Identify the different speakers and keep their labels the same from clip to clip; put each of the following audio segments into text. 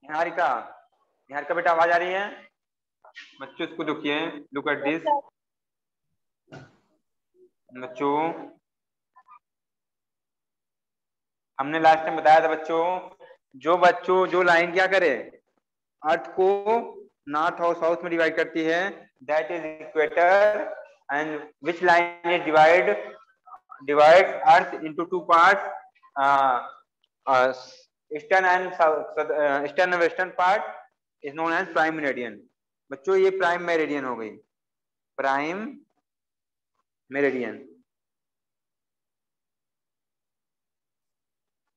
Speaker 1: निहारिका, निहारिका बेटा आवाज आ रही है? बच्चों इसको देखिए, लुक एट दिस बच्चों। हमने लास्ट टाइम बताया था बच्चों, जो लाइन क्या करे, अर्थ को नॉर्थ और साउथ में डिवाइड करती है, that is equator. And which line is divide earth into two parts, eastern and eastern western part is known as prime meridian. बच्चों ये प्राइम मेरिडियन हो गई, प्राइम मेरिडियन।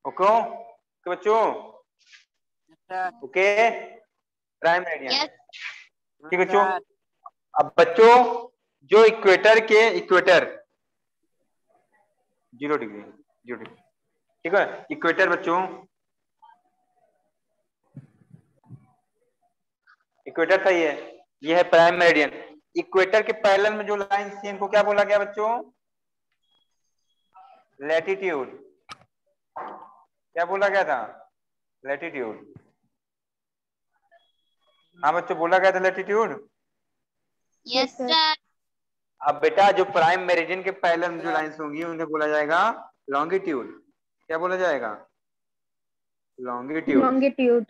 Speaker 1: ओके बच्चों, ओके प्राइम मेरिडियन। ठीक है बच्चों। अब बच्चों जो इक्वेटर 0 डिग्री, 0 डिग्री, ठीक है इक्वेटर बच्चों, इक्वेटर था ये है प्राइम मेरिडियन। इक्वेटर के पैरेलल में जो लाइन थी इनको क्या बोला गया बच्चों? लैटिट्यूड। क्या बोला गया था? लैटिट्यूड। हाँ बच्चों बोला गया था लैटिट्यूड।
Speaker 2: Yes sir.
Speaker 1: अब बेटा जो प्राइम मेरिडियन के पैरेलल में जो लाइंस होंगी उन्हें बोला जाएगा लॉन्गिट्यूड। क्या बोला जाएगा? लॉन्गिट्यूड।
Speaker 2: लॉन्गिट्यूड।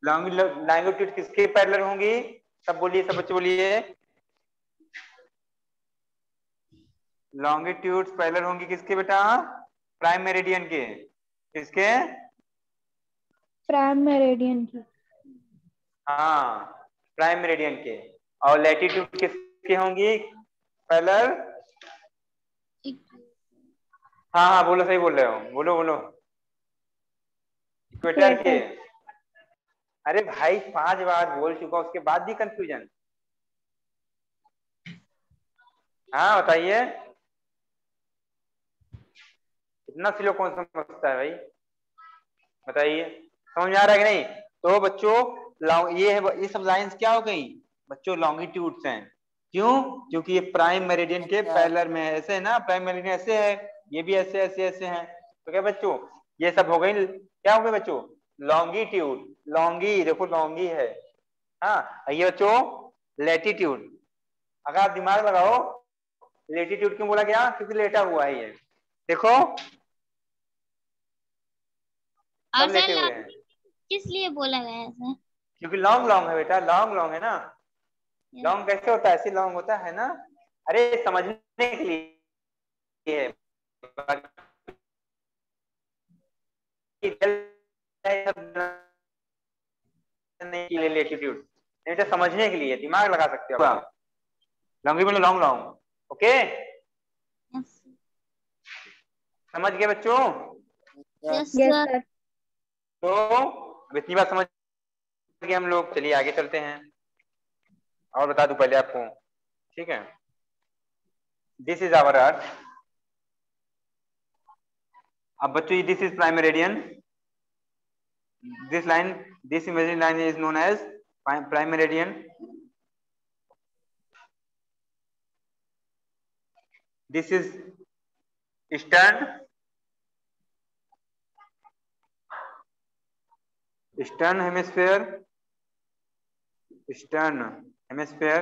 Speaker 1: लॉन्गिट्यूड किसके पैरेलल होंगी? सब बोलिए, सब बच्चे बोलिए। लॉन्गिट्यूड पैरेलल होंगी किसके बेटा? प्राइम मेरिडियन के। किसके?
Speaker 2: प्राइम मेरिडियन की।
Speaker 1: हाँ प्राइम मेरिडियन के। और लैटिट्यूड किसके होंगी पैरेलल? हाँ हाँ बोलो, सही बोल रहे हो, बोलो बोलो। इक्वेटर के। अरे भाई 5 बार बोल चुका, उसके बाद भी कंफ्यूजन? हाँ बताइए, इतना स्लो कौन समझता है भाई? बताइए, समझ में आ रहा है कि नहीं? तो बच्चों ये सब लाइंस क्या हो गई बच्चों? लॉन्गिट्यूड्स हैं। क्यों? क्योंकि ये प्राइम मेरिडियन के पैरेलल में है। ऐसे है ना, प्राइम मेरिडियन ऐसे है, ये भी ऐसे ऐसे ऐसे हैं। तो क्या बच्चों ये सब हो गई, क्या हो गए बच्चों? लॉन्गिट्यूड। लॉन्गी देखो, लॉन्गी है। हाँ ये बच्चों लैटिट्यूड। अगर आप दिमाग लगाओ, लेटीट्यूड क्यों बोला गया? क्योंकि लेटा हुआ है ये, देखो
Speaker 2: और
Speaker 1: सब
Speaker 2: सर
Speaker 1: लेटे हुए हैं।
Speaker 2: लॉन्ग किस लिए बोला गया है सर?
Speaker 1: क्योंकि लॉन्ग लॉन्ग है बेटा, लॉन्ग लॉन्ग है ना। लॉन्ग कैसे होता है? ऐसे लॉन्ग होता है ना। अरे समझने के लिए, लेटीट्यूड नहीं तो समझने के लिए दिमाग लगा सकते हो आप। लॉन्गी बोलो, लॉन्ग लॉन्ग। ओके समझ गए बच्चों?
Speaker 2: Yes sir.
Speaker 1: तो अब इतनी बात समझ गए हम लोग, चलिए आगे चलते हैं। और बता दूं पहले आपको, ठीक है? This is our Earth. अब बच्चों this is prime meridian. This line, this imaginary line is known as prime meridian. This is eastern, eastern hemisphere, eastern hemisphere.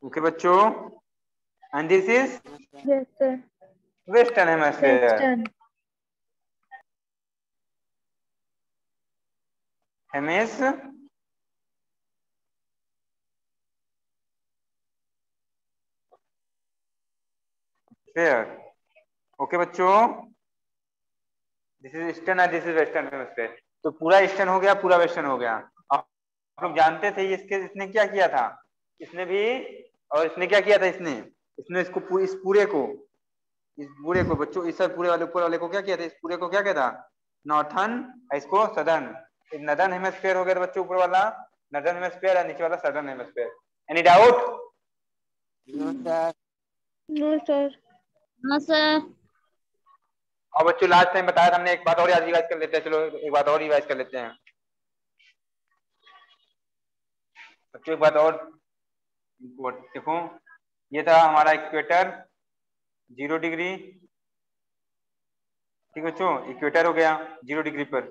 Speaker 1: Okay बच्चों, and this is
Speaker 2: yes sir.
Speaker 1: Western hemisphere.
Speaker 2: Western.
Speaker 1: Hemisphere. Okay बच्चों, this is eastern और this is western hemisphere. तो पूरा eastern हो गया, पूरा western हो गया। आप लोग जानते थे इसने क्या किया था? इसने भी, और इसने क्या किया था? इसने इसको इस पूरे को बच्चों, इस पूरे वाले ऊपर वाले को क्या किया था? इस पूरे को क्या किया था? नॉर्थन, इसको सदर्न। नदर्न हेमिस्फीयर हो गया बच्चों ऊपर वाला नदर्न हेमिस्फीयर और नीचे वाला southern hemisphere. Any doubt?
Speaker 2: No sir. हाँ सर।
Speaker 1: और बच्चों लास्ट टाइम बताया था हमने, एक बात और याद रिवाइज कर लेते हैं। चलो एक बात और रिवाइज कर लेते हैं बच्चों, एक बात और देखो। ये था हमारा इक्वेटर 0 डिग्री, ठीक है बच्चों, इक्वेटर हो गया 0 डिग्री पर,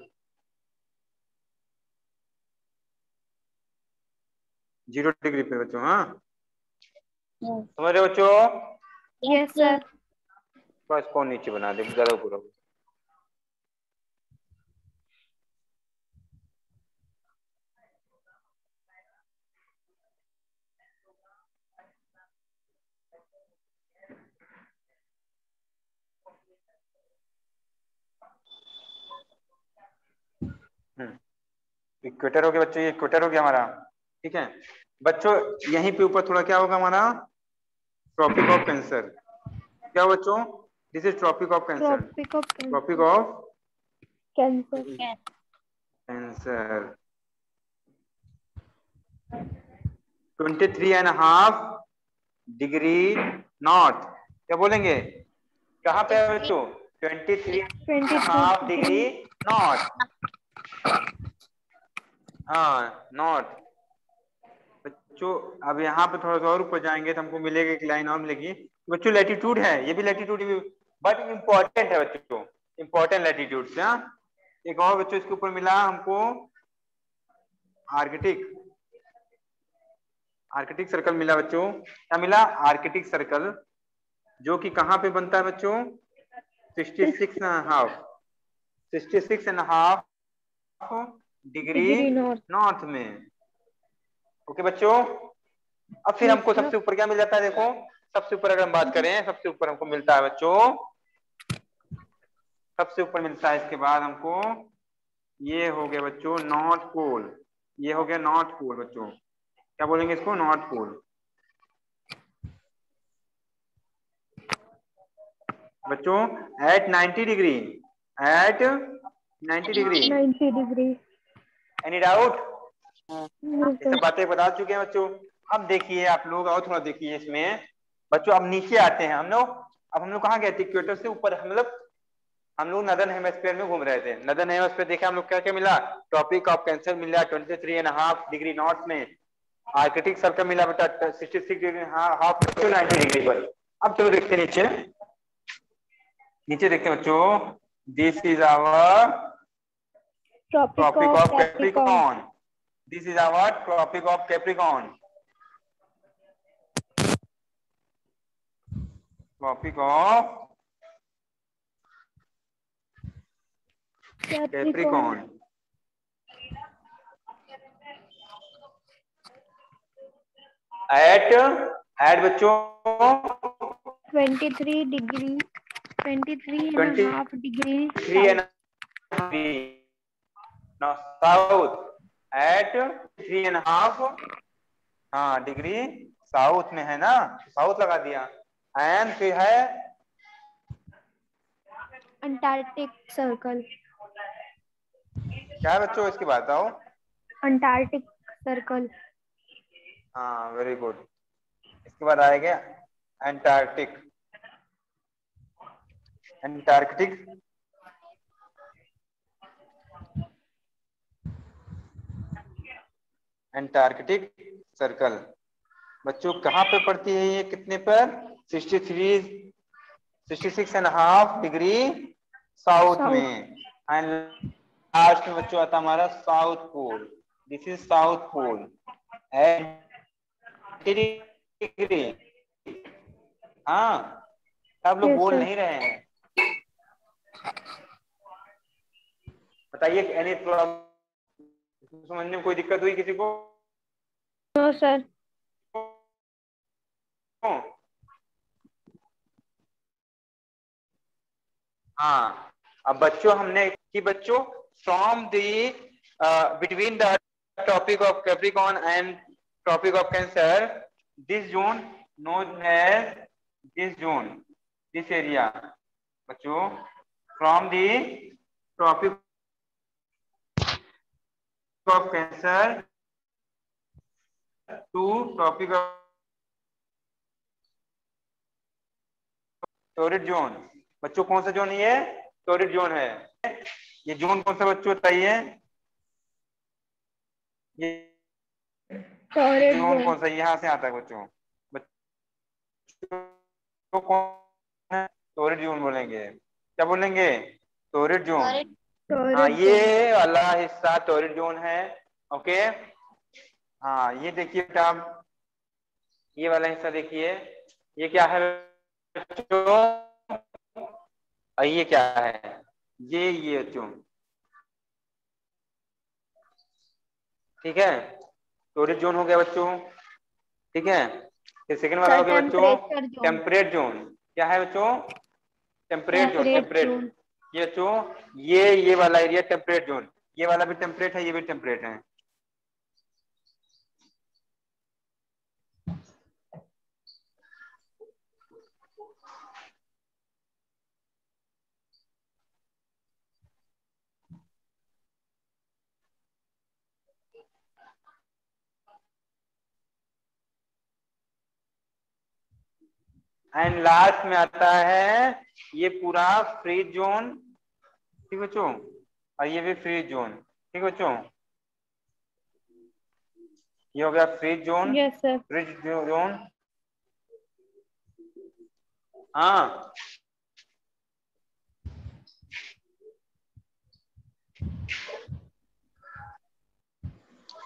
Speaker 1: 0 डिग्री पे बच्चों। हाँ समझ रहे हो बच्चों?
Speaker 2: Yes sir.
Speaker 1: तो इसको नीचे बना दे, ज्यादा पूरा। इक्वेटर हो गया बच्चों, ये इक्वेटर हो गया हमारा। ठीक है बच्चों, यहीं पे ऊपर थोड़ा क्या होगा हमारा, ट्रॉपिक ऑफ कैंसर। क्या बच्चों? This is tropic of Cancer,
Speaker 2: tropic of
Speaker 1: tropic of
Speaker 2: Cancer.
Speaker 1: Cancer. 23.5 degree north. क्या बोलेंगे, कहाँ पे है बच्चों? 23.5 डिग्री नॉर्थ। हाँ नॉर्थ बच्चों। अब यहाँ पे थोड़ा सा और ऊपर जाएंगे तो हमको मिलेगा, एक लाइन और मिलेगी बच्चों, लैटिट्यूड है, ये भी लैटिट्यूड बट इम्पोर्टेंट है बच्चों, इम्पोर्टेंट लैटिट्यूड से। हाँ एक और बच्चों इसके ऊपर मिला हमको आर्कटिक, आर्कटिक सर्कल मिला बच्चों। क्या मिला? आर्कटिक सर्कल, जो कि कहाँ पे बनता है बच्चों? 66.5, 66.5 डिग्री नॉर्थ में। ओके बच्चों, अब फिर हमको सबसे ऊपर क्या मिल जाता है? देखो सबसे ऊपर अगर हम बात करें, सबसे ऊपर हमको मिलता है बच्चों, सबसे ऊपर मिलता है इसके बाद हमको, ये हो गया बच्चों नॉर्थ पोल। ये हो गया नॉर्थ पोल बच्चों। क्या बोलेंगे इसको? नॉर्थ पोल बच्चों। At 90 degree, at 90 degree.
Speaker 2: 90 degree.
Speaker 1: Any doubt? ये सब बातें बता चुके हैं बच्चों। अब देखिए आप लोग, और थोड़ा देखिए इसमें बच्चों। अब नीचे आते हैं हम लोग। अब हम लोग कहाँ गए थे? इक्वेटर से ऊपर, मतलब हम लोग नदर्न हेमिस्फीयर में घूम रहे थे। नदर्न हेमिस्फीयर देखा हम लोग, क्या क्या मिला? ट्रॉपिक ऑफ कैंसर मिला 23.5 डिग्री नॉर्थ में। आर्कटिक सर्कल मिला बेटा 66 डिग्री हाफ टू 90 डिग्री पर। अब चलो देखते हैं नीचे, नीचे देखते हैं बच्चों। This is our tropic of Capricorn, this is our tropic of Capricorn, tropic of Capricorn. At बच्चों
Speaker 2: 23 डिग्री, 23.5 डिग्री
Speaker 1: 3.5 साउथ, एट 3.5 हाँ डिग्री साउथ में है ना, साउथ लगा दिया। एंड फिर है
Speaker 2: अंटार्कटिक सर्कल।
Speaker 1: क्या है बच्चों? इसकी बात आओ।
Speaker 2: Antarctic circle.
Speaker 1: हाँ वेरी गुड। इसके बाद आएगा अंटार्कटिक, अंटार्कटिक अंटार्कटिक सर्कल बच्चों कहाँ पे पड़ती है? ये कितने पर? 66.5 डिग्री साउथ में। एंड लास्ट में बच्चों आता हमारा south pole, this is south pole degree. हाँ सब लोग बोल नहीं रहे हैं, बताइए एनी प्रॉब्लम, समझने में कोई दिक्कत हुई किसी को?
Speaker 2: No sir.
Speaker 1: हाँ अब बच्चों हमने कि बच्चों from the between the tropic of Capricorn and tropic of Cancer, this zone known as, this zone, this area बच्चों, from the tropic of Cancer to tropic of torrid zone. बच्चों कौन सा जोन है ये? टोरिड जोन है। ये zone कौन सा बच्चों बताइए? ये जोन कौन सा? यहाँ से आता है बच्चों, बच्चों कौन है? टोरिड जोन बोलेंगे। क्या बोलेंगे? Torrid zone. हाँ,
Speaker 2: टॉरिड
Speaker 1: ये
Speaker 2: जोन।
Speaker 1: वाला हिस्सा टॉरिड जोन है। ओके, हाँ ये देखिए बेटा, ये वाला हिस्सा देखिए, ये क्या है बच्चों, और ये क्या है, ये बच्चों, ठीक है, टॉरिड जोन हो गया बच्चों, ठीक है। फिर सेकंड वाला
Speaker 2: सर
Speaker 1: हो गया बच्चों
Speaker 2: टेम्परेचर जोन।
Speaker 1: Temperate zone. क्या है बच्चों, temperate zone,
Speaker 2: temperate
Speaker 1: temperate.
Speaker 2: Zone.
Speaker 1: ये बच्चों, ये वाला एरिया टेम्परेट जोन, ये वाला भी टेम्परेट है, ये भी टेम्परेट है। एंड लास्ट में आता है ये पूरा फ्रीज जोन, ठीक बच्चों, और ये भी फ्रीज जोन, ठीक बच्चों। ये हो गया freeze zone,
Speaker 2: yes sir.
Speaker 1: Freeze zone. हाँ,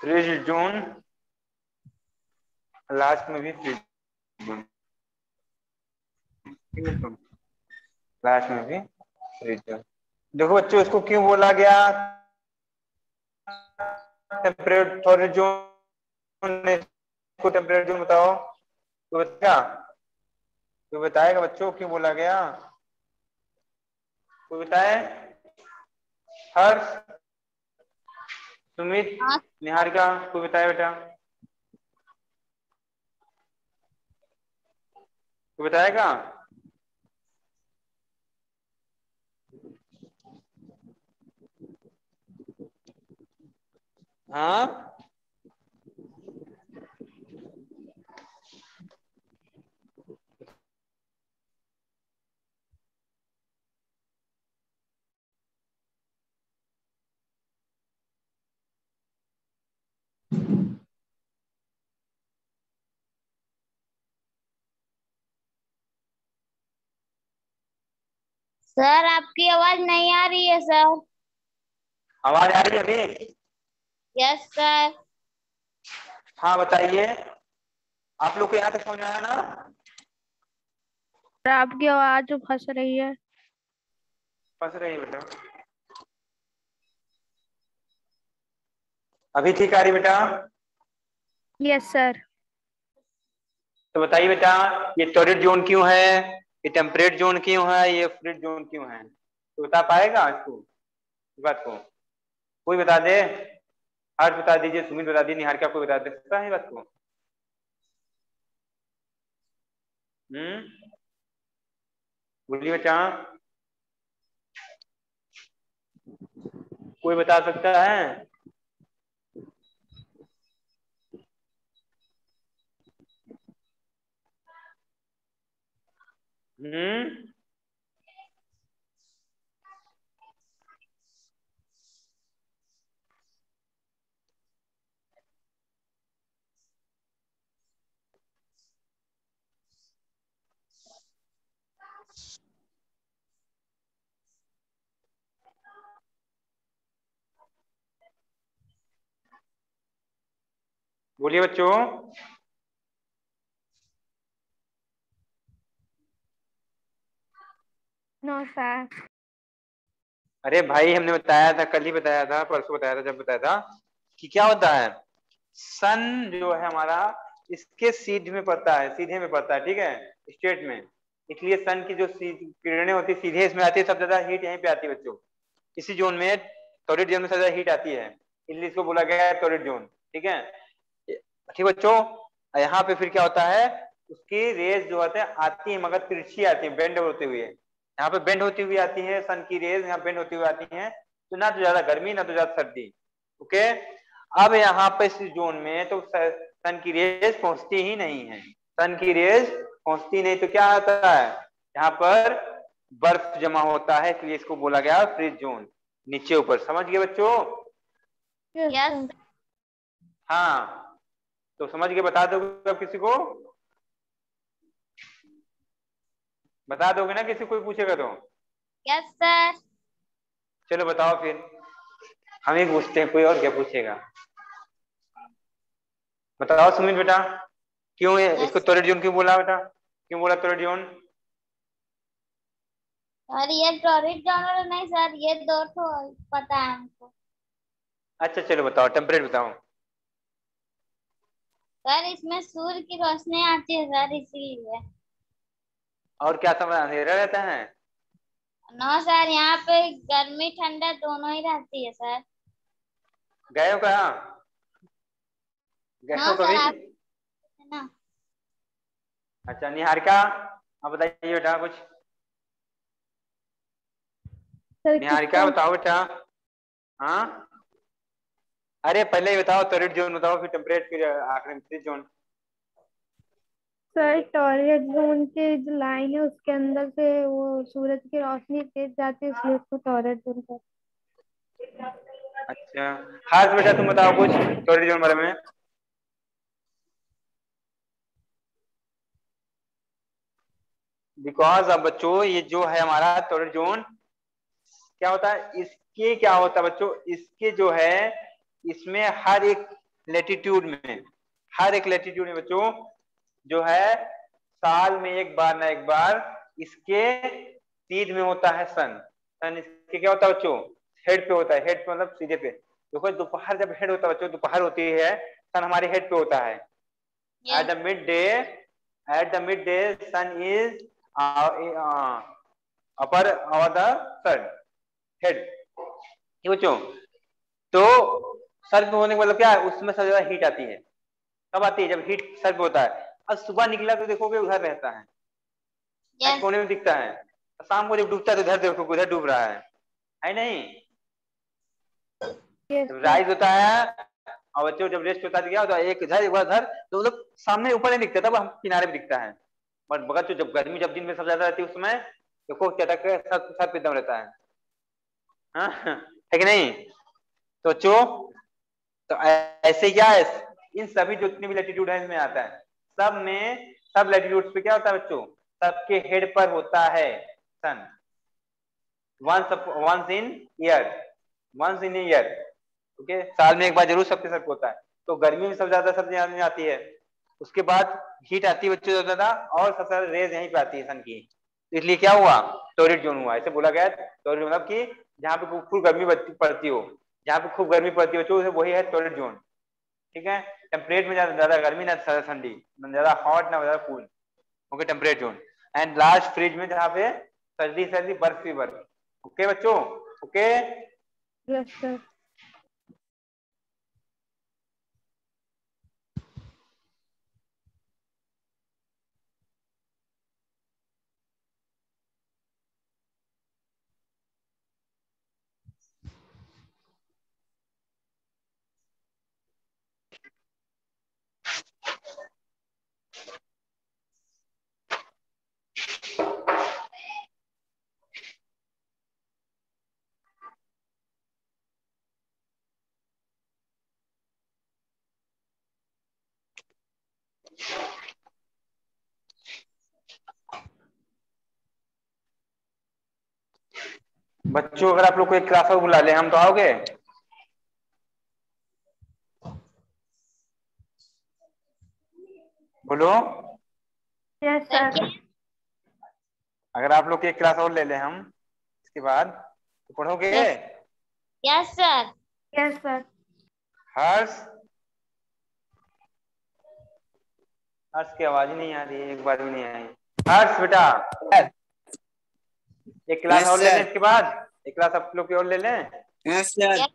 Speaker 1: फ्रीज जोन, लास्ट में भी फ्रीज जोन, ठीक है बच्चों, लास्ट में भी फ्रीज जोन। देखो बच्चों, इसको क्यों बोला गया टेम्परेट जोन, इसको टेम्परेट जोन बताओ, तो बताएगा, तो बताएगा बच्चों क्यों बोला गया, कोई बताए, हर्ष, सुमित,
Speaker 3: हाँ
Speaker 1: निहारिका, कोई बताए बेटा, कोई बताएगा। हाँ,
Speaker 3: सर, आपकी आवाज नहीं आ रही है सर।
Speaker 1: आवाज आ रही है अभी।
Speaker 3: Yes sir.
Speaker 1: हाँ बताइए, आप लोग को यहाँ तक समझ में आया ना।
Speaker 2: सर आपकी आवाज फंस रही है।
Speaker 1: फंस रही है बेटा, अभी ठीक आ रही बेटा।
Speaker 2: Yes sir.
Speaker 1: तो बताइए बेटा, ये टॉरिड जोन क्यों है, ये टेम्परेट जोन क्यों है, ये फ्रिज जोन क्यों है, तो बता पाएगा इसको, इस बात को, कोई बता दे, हर्ष बता दीजिए, सुमित बता दीजिए, निहारिका, कोई बता दे सकता है बात को। बोलिए बेटा, कोई बता सकता है। हम्म, बोलिए बच्चों।
Speaker 2: No sir.
Speaker 1: अरे भाई, हमने बताया था, कल ही बताया था, परसों बताया था, जब बताया था कि क्या होता है, सन जो है हमारा, इसके सीध में पड़ता है, सीधे में पड़ता है, ठीक है, स्टेट में, इसलिए सन की जो किरणें होती है सीधे इसमें आती है, सब ज्यादा हीट यहीं पे आती है बच्चों, इसी जोन में, टॉरिड जोन में सबसे ज्यादा हीट आती है, इसलिए इसको बोला गया है टॉरिड जोन, ठीक है, ठीक बच्चों। यहाँ पे फिर क्या होता है, उसकी रेज जो होते हैं आती है, मगर तिरछी आती है, बेंड होते हुए, यहाँ पे बेंड होती हुई आती है, सन की रेज यहाँ बेंड होती हुई आती है, तो ना तो ज्यादा गर्मी ना तो ज्यादा सर्दी। ओके, अब यहाँ पे इस जोन में तो सन की रेज पहुंचती ही नहीं है, सन की रेज पहुंचती नहीं, तो क्या होता है, यहाँ पर बर्फ जमा होता है, इसलिए इसको बोला गया फ्रीज जोन, नीचे ऊपर, समझ गए बच्चों।
Speaker 2: Yes
Speaker 3: yes.
Speaker 2: सर।
Speaker 1: हाँ, तो समझ के बता दोगे अब किसी को, बता दोगे ना किसी, कोई पूछेगा तो।
Speaker 3: Yes sir.
Speaker 1: चलो बताओ फिर, हम ही पूछते हैं, कोई और क्या पूछेगा। बताओ सुमित बेटा, क्यों इसको टॉरेट जोन क्यों बोला बेटा, क्यों बोला टॉरेट जोन?
Speaker 3: सर ये टॉरेट जोन नहीं सर, ये दो तो पता है हमको।
Speaker 1: अच्छा चलो बताओ, टेम्परेट बताओ।
Speaker 3: सर इसमें सूर्य की रोशनी आती है सर, इसीलिए।
Speaker 1: और क्या समय अंधेरा रहता है?
Speaker 3: नो सर, यहाँ पे गर्मी ठंडा दोनों ही रहती है सर।
Speaker 1: गए हो कहाँ, गए
Speaker 3: नो
Speaker 1: हो
Speaker 3: सर,
Speaker 1: कभी?
Speaker 3: आप है ना।
Speaker 1: अच्छा निहारिका, आप बताइए बेटा कुछ।
Speaker 2: सर
Speaker 1: निहारिका
Speaker 2: किसका?
Speaker 1: बताओ बेटा। हाँ अरे पहले ही बताओ, टॉरेट जोन बताओ, फिर टेम्परेट, फिर आखिरी में फ्रीज जोन।
Speaker 2: सर टॉररेट जोन के जो लाइन है उसके अंदर से वो सूरज की रोशनी तेज जाती है, इसलिए उसको टॉररेट जोन कहते हैं।
Speaker 1: अच्छा हर्ष बेटा तुम बताओ कुछ टॉरेट जोन बारे में। बिकॉज अब बच्चों ये जो है हमारा टॉरेट जोन क्या होता है, इसके क्या होता है बच्चों, इसके जो है इसमें हर एक लेटीट्यूड में, हर एक लेटीट्यूड में बच्चों जो है साल में एक बार ना एक बार इसके तीर में होता है सन। सन इसके क्या होता है बच्चों, हेड पे होता है, हेड पे मतलब सीधे पे। देखो दोपहर जब हेड होता है बच्चों, दोपहर होती है, सन हमारे हेड पे होता है। At the mid day, at the mid day sun is upper over the sun head, ठीक बच्चों। तो सर पे होने का मतलब क्या है, उसमें सबसे ज्यादा हीट आती है। कब आती है, जब हीट सर पे होता है। अब सुबह निकला तो देखोगे उधर रहता है
Speaker 3: यस।
Speaker 1: कोने में दिखता है। शाम को जब डूबता है तो इधर देखो उधर डूब रहा है नहीं।
Speaker 2: यस
Speaker 1: जब
Speaker 2: सर।
Speaker 1: राइज होता है और बच्चों जब रेस्ट होता है तो क्या होता है, एक इधर एक बार उधर, तो मतलब सामने ऊपर नहीं दिखता, तब हम किनारे पे दिखता है। बट बगल जब गर्मी जब दिन में सबसे ज्यादा रहती है उसमें देखो क्या तक सर पे दम रहता है, हाँ है कि नहीं। तो बच्चों तो ऐसे क्या है, इन सभी जितने भी लैटिट्यूड है इसमें आता है, सब में सब लैटिट्यूड पे क्या होता है बच्चों, सबके हेड पर होता है sun. Once in year, once in year, okay, साल में एक बार जरूर सबके सर पे होता है। तो गर्मी में सबसे ज्यादा सर्दी में आती है, उसके बाद हीट आती है बच्चों ज्यादा, और सबसे ज्यादा रेज यहीं पे आती है सन की। इसलिए क्या हुआ, टॉरेट जोन हुआ, ऐसे बोला गया। टॉरेट मतलब कि जहाँ पे खूब गर्मी पड़ती हो, जहाँ पे खूब गर्मी पड़ती हो वही है टॉरेट जोन, ठीक है। टेम्परेट में ज्यादा गर्मी ना ज्यादा ठंडी, ना ज्यादा हॉट ना ज्यादा cool, okay temperate zone. And last fridge में जहाँ पे सर्दी सर्दी बर्फ ही बर्फ, ओके बच्चों, ओके।
Speaker 2: Yes sir.
Speaker 1: बच्चों अगर आप लोग को एक क्लास में बुला ले हम तो आओगे? बोलो।
Speaker 2: Yes
Speaker 3: sir
Speaker 2: sir.
Speaker 1: अगर आप लोग की एक क्लास और ले ले हम इसके बाद, तो पढ़ोगे?
Speaker 3: Yes sir.
Speaker 2: Yes sir.
Speaker 1: Harsh, Harsh की आवाज ही नहीं आ रही है, एक बार भी नहीं आई। हर्ष बेटा, एक क्लास
Speaker 4: यस
Speaker 1: और ले लें
Speaker 4: सर।
Speaker 1: इसके बाद, एक क्लास आप लोग की और ले लें,
Speaker 4: यस सर।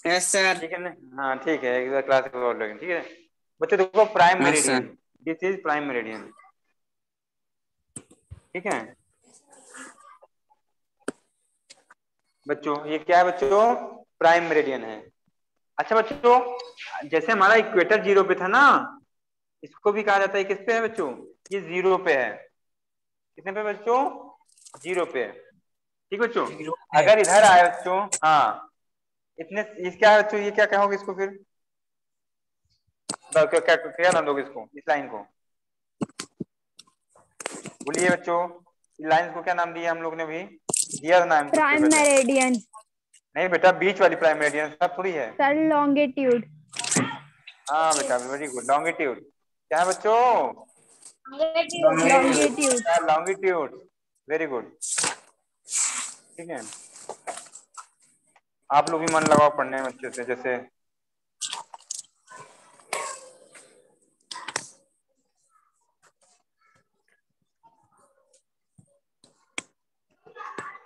Speaker 4: Yes sir.
Speaker 1: ठीक है ना? हाँ ठीक है, एक क्लास और लेंगे, ठीक है बच्चों। देखो prime
Speaker 4: yes sir.
Speaker 1: Meridian, this is prime meridian, ठीक है बच्चों। ये क्या है बच्चों, प्राइम मेरिडियन है। अच्छा बच्चों, जैसे हमारा इक्वेटर जीरो पे था ना, इसको भी कहा जाता है किस पे है बच्चों, ये जीरो पे है। कितने पे बच्चों, जीरो पे है, ठीक बच्चों। अगर इधर आए बच्चों, हाँ इतने, इस क्या है बच्चों, ये क्या कहोगे इसको फिर, क्या क्या क्या नाम दोगे इसको, इस लाइन को बोलिए बच्चों, इस लाइन को क्या नाम दिया हम लोग ने, अभी दिया था नाम कुछ
Speaker 2: प्राइम
Speaker 1: पेपर में,
Speaker 2: मेरिडियन।
Speaker 1: नहीं बेटा, बीच वाली प्राइम मेरिडियन सब थोड़ी है।
Speaker 2: Sir longitude.
Speaker 1: हाँ बेटा, वेरी गुड, लॉन्गिट्यूड। क्या है बच्चों?
Speaker 2: लॉन्गिट्यूड।
Speaker 1: Longitude, very good. ठीक है, आप लोग भी मन लगाओ पढ़ने में अच्छे से। जैसे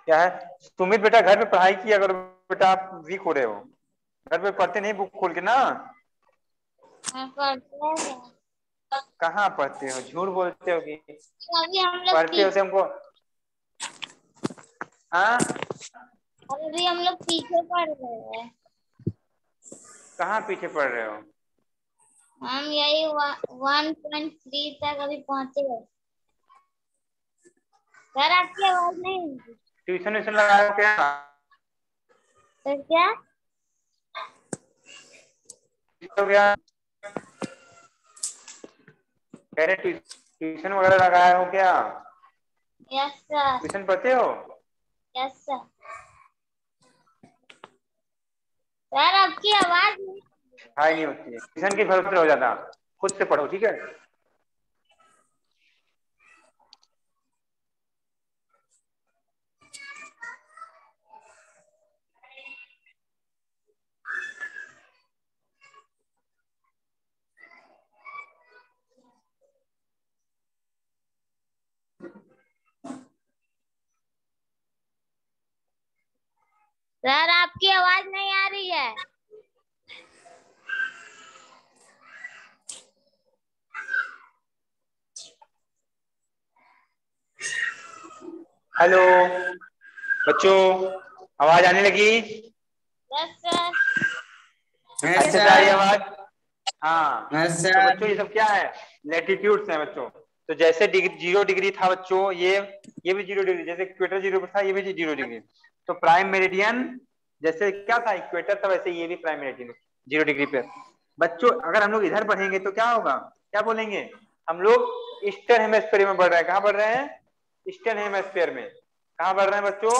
Speaker 1: क्या है सुमित बेटा, घर पे पढ़ाई किया करो बेटा, आप वीक हो रहे हो। घर पे पढ़ते नहीं बुक खोल के ना? कहाँ पढ़ते हो, झूठ बोलते हो कि
Speaker 3: अभी हम लोग
Speaker 1: पढ़ते होते हमको? हाँ,
Speaker 3: अभी हम लोग पीछे पड़ रहे हैं।
Speaker 1: कहाँ पीछे पढ़ रहे हो?
Speaker 3: हम यही 1.3 तक अभी पहुंचे हैं। सर आपकी आवाज नहीं होगी।
Speaker 1: ट्यूशन व्यूशन लगाए हो क्या?
Speaker 3: तो क्या?
Speaker 1: हो गया, कह रहे ट्यूशन वगैरह लगाए हो क्या?
Speaker 3: Yes sir.
Speaker 1: ट्यूशन पढ़ते हो?
Speaker 3: Yes sir. सर आपकी आवाज नहीं।
Speaker 1: पढ़ाई नहीं होती है, ट्यूशन की भरोसे हो जाता, खुद से पढ़ो, ठीक है?
Speaker 3: सर आपकी आवाज नहीं आ रही है।
Speaker 1: हेलो बच्चों, आवाज आने लगी?
Speaker 3: Yes sir.
Speaker 1: अच्छे से आ रही है आवाज? हाँ।
Speaker 4: यस
Speaker 1: तो
Speaker 4: सर।
Speaker 1: बच्चों ये सब क्या है? लैटिट्यूड्स हैं बच्चों। तो जैसे 0 डिग्री था बच्चों, ये भी 0 डिग्री, जैसे इक्वेटर 0 पर था, ये भी 0 डिग्री। तो प्राइम मेरिडियन जैसे क्या था, इक्वेटर था, वैसे ये भी प्राइम मेरिडियन 0 डिग्री पे। बच्चों अगर हम लोग इधर बढ़ेंगे तो क्या होगा, क्या बोलेंगे? हम लोग ईस्टर्न हेमिस्फीयर में बढ़ रहे हैं। कहाँ बढ़ रहे हैं? ईस्टर्न हेमिस्फीयर में। कहाँ बढ़ रहे हैं बच्चों?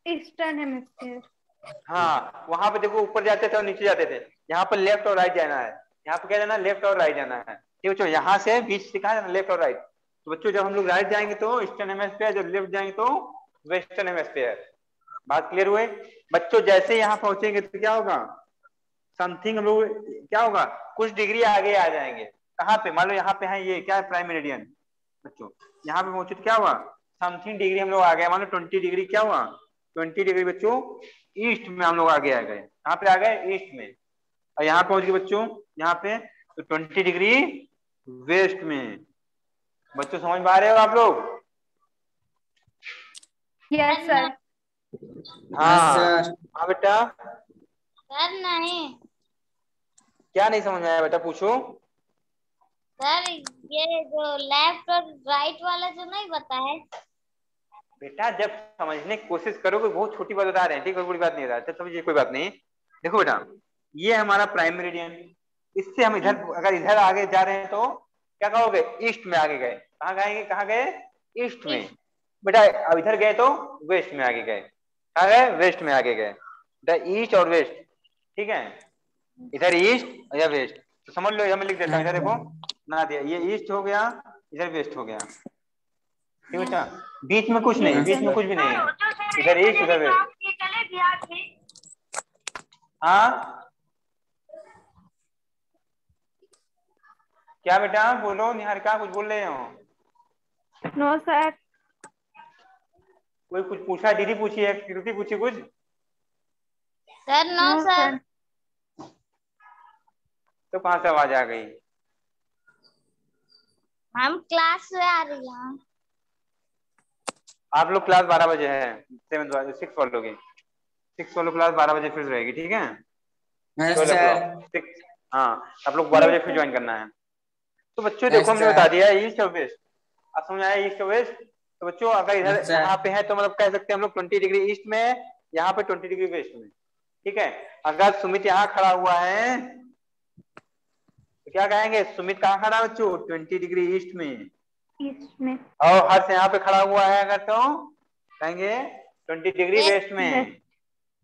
Speaker 2: Eastern hemisphere.
Speaker 1: हाँ, वहां पे देखो, ऊपर जाते थे और नीचे जाते थे। यहाँ पर लेफ्ट और राइट जाना है। यहाँ पे क्या जाना है? लेफ्ट और राइट जाना है। ठीक बच्चों, यहाँ से बीच से कहाँ जाना? लेफ्ट और राइट। तो बच्चों जब हम लोग राइट जाएंगे तो ईस्टर्न हेमिस्फीयर, जब लेफ्ट जाएंगे तो वेस्टर्न हेमिस्फीयर। बात क्लियर हुए बच्चों? जैसे यहाँ पहुंचेंगे तो क्या होगा? समथिंग हम लोग क्या होगा, कुछ डिग्री आगे आ जाएंगे। कहाँ पे? मान लो यहाँ पे है, ये क्या है? Prime meridian. बच्चों यहाँ पे पहुंचे तो क्या हुआ? समथिंग डिग्री हम लोग आ गए। मान लो 20 डिग्री, क्या हुआ? 20 डिग्री बच्चों ईस्ट में हम लोग आगे आ गए। कहाँ पे आ गए? ईस्ट में। और यहाँ पहुंच गए बच्चों, यहाँ पे तो 20 डिग्री वेस्ट में। बच्चों समझ में आ रहे हो आप लोग?
Speaker 2: Yes sir.
Speaker 4: यस
Speaker 1: हाँ
Speaker 4: सर।
Speaker 1: हाँ बेटा,
Speaker 3: सर नहीं।
Speaker 1: क्या नहीं समझ में आया बेटा, पूछो।
Speaker 3: सर ये जो लेफ्ट और राइट वाला जो नहीं बताए।
Speaker 1: बेटा जब समझने की कोशिश करोगे, बहुत छोटी बात बता रहे हैं, ठीक है? कोई बड़ी बात नहीं बता रहे, समझिए, कोई बात नहीं। देखो बेटा, ये हमारा प्राइम मेरिडियन। इससे हम इधर, अगर इधर आगे जा रहे हैं तो क्या कहोगे? ईस्ट में आगे गए। कहाँ गए? कहाँ गए? ईस्ट में। बेटा अब इधर गए तो वेस्ट में आगे गए। कहाँ गए? वेस्ट में आगे गए। बेटा ईस्ट और वेस्ट, ठीक है? इधर ईस्ट या वेस्ट, तो समझ लो, मैं लिख देता हूँ। इधर देखो ना दिया, ये ईस्ट हो गया, इधर वेस्ट हो गया। ठीक बेटा, बीच में कुछ नहीं, बीच में कुछ भी नहीं है। इधर ईस्ट, उधर वेस्ट। हाँ क्या बेटा? बोलो निहारिका, कुछ बोल रहे हो?
Speaker 2: No sir.
Speaker 1: कोई कुछ पूछा? दीदी पूछी है, कृति पूछी कुछ?
Speaker 3: Sir no
Speaker 2: no
Speaker 3: sir.
Speaker 2: Sir.
Speaker 1: तो कहाँ से आवाज आ गई?
Speaker 3: हम क्लास से आ रही हैं।
Speaker 1: आप लोग क्लास 12 बजे है, 6 वालों की, 6 वालों क्लास 12 बजे फिर रहेगी, ठीक है?
Speaker 4: Yes
Speaker 1: 12
Speaker 4: sir.
Speaker 1: o'clock 6। हाँ, आप लोग 12 बजे
Speaker 2: यस
Speaker 1: फिर
Speaker 2: सर।
Speaker 1: ज्वाइन करना है। तो बच्चों
Speaker 4: यस
Speaker 1: देखो, हमने बता
Speaker 4: सर।
Speaker 1: दिया ईस्ट और वेस्ट। अब समझ आया ईस्ट और वेस्ट? तो बच्चों अगर इधर
Speaker 4: यस सर।
Speaker 1: यहाँ पे है तो मतलब कह सकते हैं हम लोग 20 डिग्री ईस्ट में है, यहाँ पे 20 डिग्री वेस्ट में, ठीक है? अगर सुमित यहाँ खड़ा हुआ है तो क्या कहेंगे? सुमित कहाँ खड़ा है बच्चों? 20 डिग्री ईस्ट में।
Speaker 2: ईस्ट में।
Speaker 1: और हर्ष यहाँ पे खड़ा हुआ है अगर तो कहेंगे 20 डिग्री
Speaker 3: वेस्ट
Speaker 1: वेस्ट में।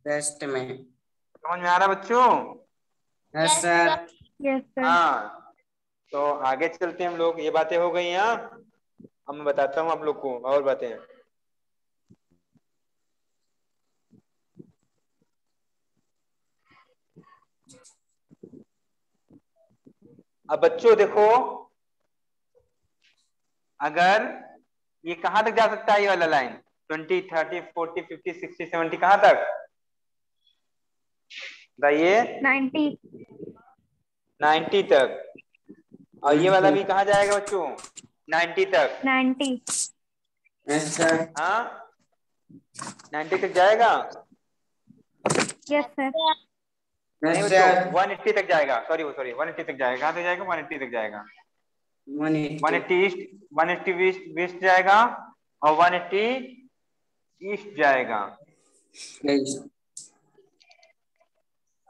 Speaker 4: वेस्ट में।
Speaker 1: समझ में आ रहा है बच्चों?
Speaker 4: Yes
Speaker 3: Yes,
Speaker 4: sir.
Speaker 3: sir.
Speaker 2: Yes sir.
Speaker 1: हाँ, तो आगे चलते हैं हम लोग। ये बातें हो गई यहाँ। अब मैं बताता हूँ आप लोग को और बातें। अब बच्चों देखो, अगर ये कहां तक जा सकता है ये वाला लाइन, 20, 30, 40, 50, 60, 70, कहां तक बताइए?
Speaker 2: 90।
Speaker 1: 90 तक। और ये वाला भी कहां जाएगा बच्चों? 90 तक।
Speaker 2: 90।
Speaker 4: Yes sir.
Speaker 1: हाँ, 90 तक जाएगा।
Speaker 2: Yes sir.
Speaker 1: नहीं
Speaker 4: यस
Speaker 1: बच्चों,
Speaker 4: सर।
Speaker 1: 180 तक जाएगा। सॉरी 180 तक जाएगा। कहां तक जाएगा? 180 तक जाएगा।
Speaker 4: 180।
Speaker 1: 180 ईस्ट, 180 वेस्ट जाएगा, और 180 ईस्ट जाएगा।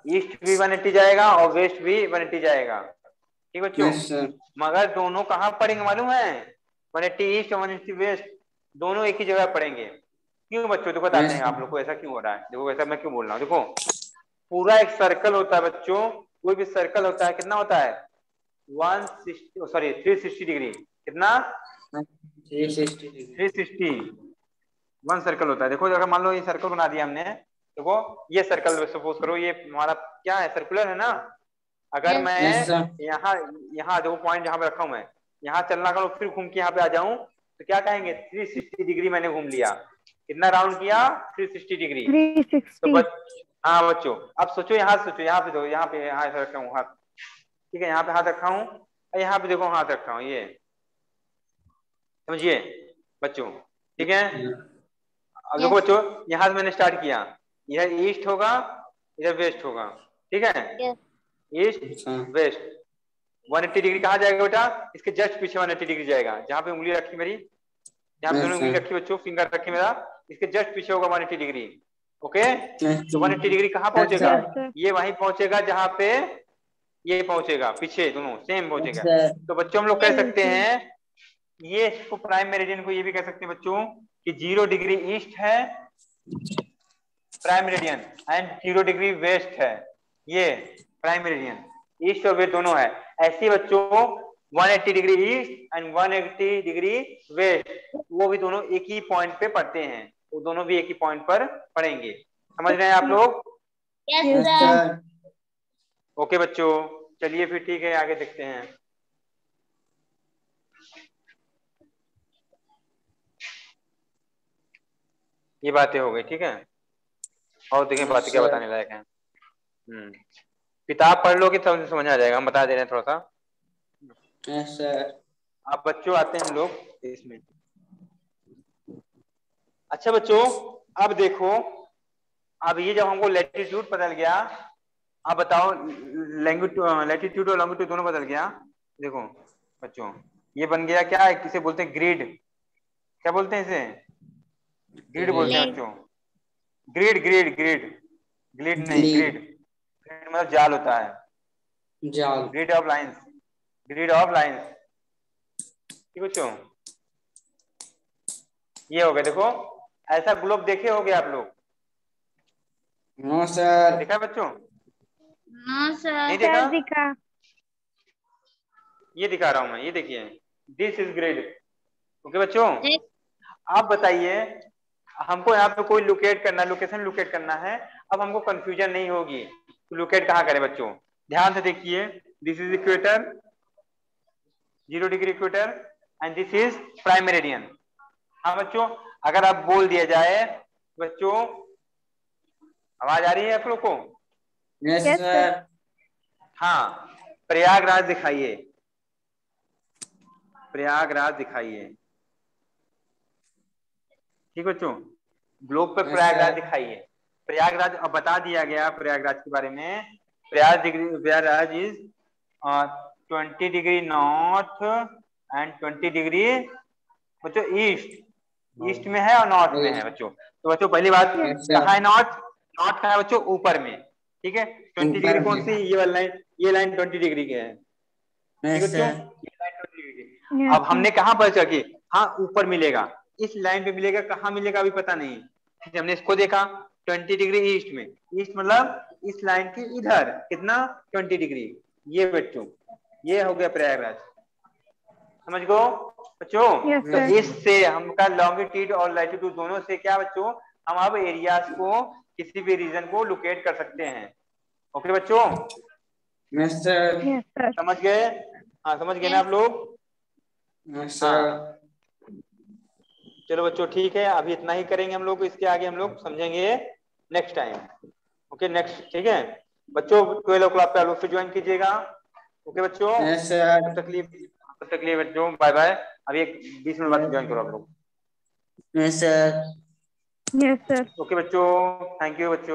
Speaker 1: ईस्ट भी 180 जाएगा और वेस्ट भी 180 जाएगा। ठीक बच्चों?
Speaker 4: Yes sir.
Speaker 1: मगर दोनों कहाँ पड़ेंगे मालूम है? 180 ईस्ट और 180 वेस्ट दोनों एक ही जगह पड़ेंगे। क्यों बच्चों? तो बताते हैं आप लोग को ऐसा क्यों हो रहा है। देखो ऐसा मैं क्यों बोल रहा हूँ। देखो, पूरा एक सर्कल होता है बच्चों, कोई भी सर्कल होता है, कितना होता है? 360 डिग्री। कितना?
Speaker 4: 360 डिग्री।
Speaker 1: 360 वन सर्कल होता है। देखो अगर मान लो ये सर्कल बना दिया हमने, देखो ये सर्कल सपोज करो, ये हमारा क्या है? सर्कुलर है ना। अगर
Speaker 3: Yes.
Speaker 1: मैं
Speaker 4: यस सर।
Speaker 1: यहाँ यहाँ देखो पॉइंट जहां पे रखा हूं मैं, यहाँ चलना करूँ फिर घूम के यहाँ पे आ जाऊं, तो क्या कहेंगे? 360 डिग्री मैंने घूम लिया। कितना राउंड किया? 360 डिग्री। तो
Speaker 2: 360।
Speaker 1: हाँ बच्चों, अब सोचो, यहाँ सोचो, यहाँ पे दो, यहाँ पे यहाँ रखा हूँ हाथ। ठीक है, यहाँ पे हाथ रखा हूँ और यहाँ पे देखो हाथ रखा हूँ, ये समझिए बच्चों। ठीक है, अब देखो
Speaker 3: Yes.
Speaker 1: बच्चों, यहाँ से मैंने स्टार्ट किया, इधर ईस्ट होगा, इधर वेस्ट होगा। ठीक है,
Speaker 3: Yes.
Speaker 1: East west. 180 डिग्री कहाँ जाएगा बेटा? इसके जस्ट पीछे 180 डिग्री जाएगा। जहां पे उंगली रखी मेरी, जहां पे दोनों उंगली रखी बच्चों, फिंगर रखी मेरा, इसके जस्ट पीछे होगा 180 डिग्री। ओके, तो 180 डिग्री कहाँ पहुंचेगा?
Speaker 2: Yes sir.
Speaker 1: ये वहीं पहुंचेगा जहां पे ये पहुंचेगा, पीछे दोनों सेम पहुंचेगा। तो बच्चों हम लोग कह सकते हैं, ये इसको प्राइम मेरिडियन को ये भी कह सकते हैं बच्चों कि 0 डिग्री ईस्ट है prime meridian, and 0 degree west है ये प्राइम मेरिडियन। ईस्ट और वेस्ट दोनों है। ऐसे बच्चों 180 degree east and 180 degree west, वो भी दोनों एक ही पॉइंट पे पड़ते हैं। वो दोनों भी एक ही पॉइंट पर पड़ेंगे। समझ रहे हैं आप लोग?
Speaker 3: Yes,
Speaker 2: yes
Speaker 3: sir.
Speaker 2: Sir.
Speaker 1: Okay बच्चों, चलिए फिर ठीक है, आगे देखते हैं। ये बातें हो गई, ठीक है। और देखें बातें क्या बताने लायक है। किताब पढ़ लो कि समझ आ जाएगा, हम बता दे रहे हैं थोड़ा सा।
Speaker 4: Yes sir.
Speaker 1: अब बच्चों आते हैं हम लोग इसमें। अच्छा बच्चों, अब देखो, अब ये जब हमको लैटिट्यूड बदल गया, अब बताओ लैटिट्यूड और लॉन्गिट्यूड दोनों बदल गया। देखो बच्चों, ये बन गया क्या है, किसे बोलते हैं? ग्रिड। क्या बोलते हैं इसे? ग्रिड बोलते हैं बच्चों। ग्रिड ग्रिड ग्रिड ग्रिड नहीं, ग्रिड। ग्रिड मतलब जाल होता है।
Speaker 4: जाल।
Speaker 1: Grid of lines, grid of lines. ठीक बच्चों, ये हो गया। देखो ऐसा ग्लोब देखे होगे आप लोग?
Speaker 4: No sir.
Speaker 1: देखा बच्चों?
Speaker 3: No, sir.
Speaker 1: नहीं
Speaker 2: सर
Speaker 1: देखा?
Speaker 2: दिखा।
Speaker 1: ये दिखा रहा हूं मैं, ये देखिए, दिस इज ग्रिड। ओके बच्चों,
Speaker 3: Yes.
Speaker 1: आप बताइए, हमको यहाँ पे कोई लोकेट करना, लोकेशन लोकेट करना है। अब हमको कंफ्यूजन नहीं होगी तो लोकेट कहाँ करें बच्चों? ध्यान से देखिए, this is equator, 0 degree equator, and this is prime meridian. हाँ बच्चों, अगर आप बोल दिया जाए बच्चों, आवाज आ रही है आप लोग को?
Speaker 4: Yes
Speaker 2: yes sir.
Speaker 4: सर।
Speaker 1: हाँ, प्रयागराज दिखाइए, प्रयागराज दिखाइए। ठीक बच्चों, ग्लोब पर
Speaker 4: Yes,
Speaker 1: प्रयागराज
Speaker 4: sir.
Speaker 1: दिखाइए। प्रयागराज अब बता दिया गया प्रयागराज के बारे में। Prayagraj is 20 degree north and 20 degree बच्चों ईस्ट, ईस्ट में है और नॉर्थ में है बच्चों। तो बच्चों पहली बात,
Speaker 2: यस
Speaker 4: Yes, sir.
Speaker 1: कहाँ है नॉर्थ? नॉर्थ कहाँ है बच्चों? ऊपर में। ठीक है, 20 डिग्री
Speaker 4: ऊपर
Speaker 1: कौन
Speaker 4: में।
Speaker 1: सी? ये वाली लाइन, ये लाइन 20 डिग्री की है। ठीक
Speaker 4: यस
Speaker 1: बच्चों,
Speaker 4: सर।
Speaker 1: ये लाइन 20 डिग्री की।
Speaker 2: यस
Speaker 1: अब हमने कहाँ पर चल के, हाँ ऊपर मिलेगा, इस लाइन पे मिलेगा, कहाँ मिलेगा अभी पता नहीं। हमने इसको देखा, 20 डिग्री ईस्ट में। ईस्ट मतलब इस लाइन के इधर कितना 20 डिग्री। ये बच्चों ये हो गया प्रयागराज, समझ गो बच्चों।
Speaker 2: Yes,
Speaker 1: तो
Speaker 2: sir.
Speaker 1: इससे हमका लॉन्गिट्यूड और लैटिट्यूड दोनों से क्या बच्चों हम अब एरियाज को किसी भी रीजन को लोकेट कर सकते हैं। ओके बच्चों,
Speaker 4: यस सर।
Speaker 2: Yes, sir.
Speaker 1: समझ गए? हाँ समझ गए ना आप लोग?
Speaker 4: Yes sir.
Speaker 1: चलो बच्चों ठीक है, अभी इतना ही करेंगे हम लोग, इसके आगे हम लोग समझेंगे नेक्स्ट टाइम। ओके नेक्स्ट, ठीक है बच्चों 12 o'clock पे आप लोग फिर ज्वाइन कीजिएगा। ओके बच्चों,
Speaker 4: यस सर।
Speaker 1: तब तक लिए बच्चों बाय बाय। अभी एक 20 मिनट बाद ज्वाइन करो आप लोग।
Speaker 4: Yes sir.
Speaker 2: Yes, sir.
Speaker 1: Okay बच्चों, थैंक यू बच्चों।